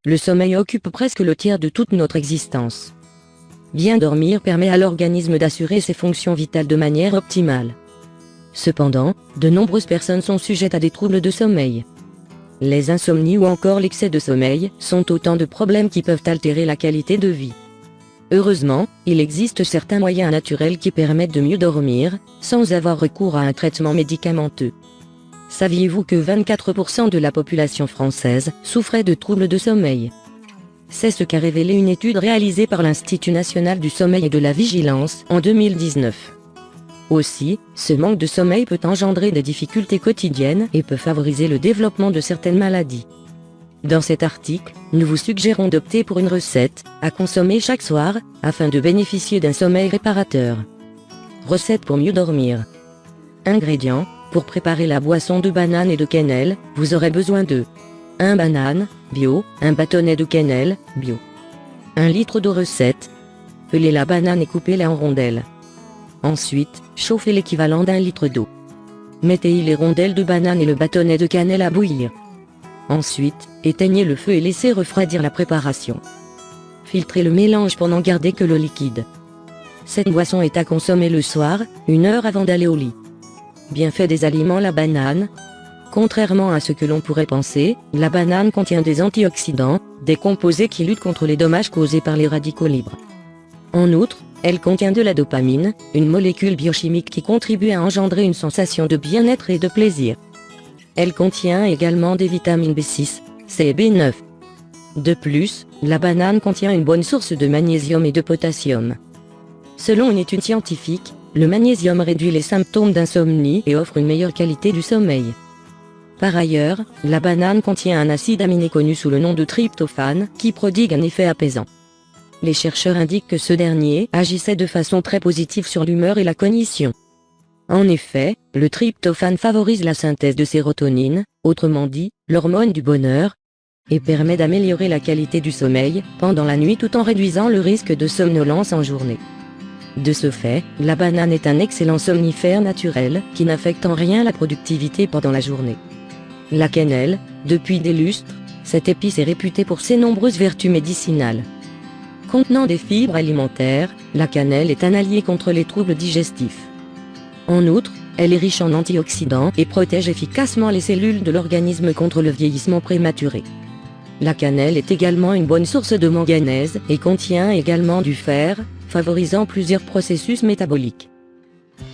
le sommeil occupe presque le tiers de toute notre existence. Bien dormir permet à l'organisme d'assurer ses fonctions vitales de manière optimale. Cependant, de nombreuses personnes sont sujettes à des troubles de sommeil. Les insomnies ou encore l'excès de sommeil sont autant de problèmes qui peuvent altérer la qualité de vie. Heureusement, il existe certains moyens naturels qui permettent de mieux dormir, sans avoir recours à un traitement médicamenteux. Saviez-vous que 24% de la population française souffrait de troubles de sommeil? C'est ce qu'a révélé une étude réalisée par l'Institut national du sommeil et de la vigilance en 2019. Aussi, ce manque de sommeil peut engendrer des difficultés quotidiennes et peut favoriser le développement de certaines maladies. Dans cet article, nous vous suggérons d'opter pour une recette à consommer chaque soir, afin de bénéficier d'un sommeil réparateur. Recette pour mieux dormir. Ingrédients: pour préparer la boisson de banane et de cannelle, vous aurez besoin de 1 banane, bio, 1 bâtonnet de cannelle, bio. 1 litre d'eau recette. Pelez la banane et coupez-la en rondelles. Ensuite, chauffez l'équivalent d'1 litre d'eau. Mettez-y les rondelles de banane et le bâtonnet de cannelle à bouillir. Ensuite, éteignez le feu et laissez refroidir la préparation. Filtrez le mélange pour n'en garder que le liquide. Cette boisson est à consommer le soir, 1 heure avant d'aller au lit. Bienfait des aliments: la banane. Contrairement à ce que l'on pourrait penser, la banane contient des antioxydants, des composés qui luttent contre les dommages causés par les radicaux libres. En outre, elle contient de la dopamine, une molécule biochimique qui contribue à engendrer une sensation de bien-être et de plaisir. Elle contient également des vitamines B6, C et B9. De plus, la banane contient une bonne source de magnésium et de potassium. Selon une étude scientifique, le magnésium réduit les symptômes d'insomnie et offre une meilleure qualité du sommeil. Par ailleurs, la banane contient un acide aminé connu sous le nom de tryptophane, qui prodigue un effet apaisant. Les chercheurs indiquent que ce dernier agissait de façon très positive sur l'humeur et la cognition. En effet, le tryptophane favorise la synthèse de sérotonine, autrement dit, l'hormone du bonheur, et permet d'améliorer la qualité du sommeil pendant la nuit tout en réduisant le risque de somnolence en journée. De ce fait, la banane est un excellent somnifère naturel qui n'affecte en rien la productivité pendant la journée. La cannelle, depuis des lustres, cette épice est réputée pour ses nombreuses vertus médicinales. Contenant des fibres alimentaires, la cannelle est un allié contre les troubles digestifs. En outre, elle est riche en antioxydants et protège efficacement les cellules de l'organisme contre le vieillissement prématuré. La cannelle est également une bonne source de manganèse et contient également du fer, favorisant plusieurs processus métaboliques.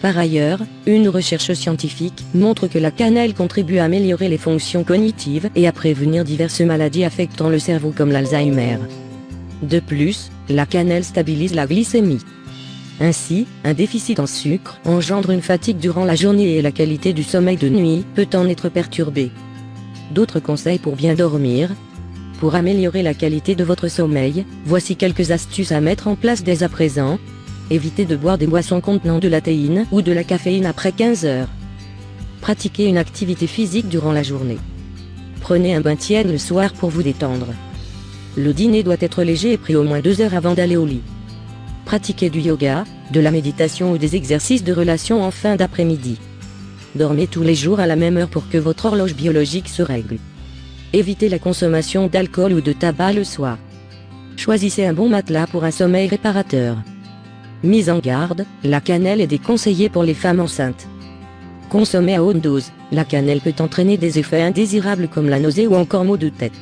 Par ailleurs, une recherche scientifique montre que la cannelle contribue à améliorer les fonctions cognitives et à prévenir diverses maladies affectant le cerveau comme l'Alzheimer. De plus, la cannelle stabilise la glycémie. Ainsi, un déficit en sucre engendre une fatigue durant la journée et la qualité du sommeil de nuit peut en être perturbée. D'autres conseils pour bien dormir. Pour améliorer la qualité de votre sommeil, voici quelques astuces à mettre en place dès à présent. Évitez de boire des boissons contenant de la théine ou de la caféine après 15 heures. Pratiquez une activité physique durant la journée. Prenez un bain tiède le soir pour vous détendre. Le dîner doit être léger et pris au moins 2 heures avant d'aller au lit. Pratiquez du yoga, de la méditation ou des exercices de relation en fin d'après-midi. Dormez tous les jours à la même heure pour que votre horloge biologique se règle. Évitez la consommation d'alcool ou de tabac le soir. Choisissez un bon matelas pour un sommeil réparateur. Mise en garde, la cannelle est déconseillée pour les femmes enceintes. Consommée à haute dose, la cannelle peut entraîner des effets indésirables comme la nausée ou encore maux de tête.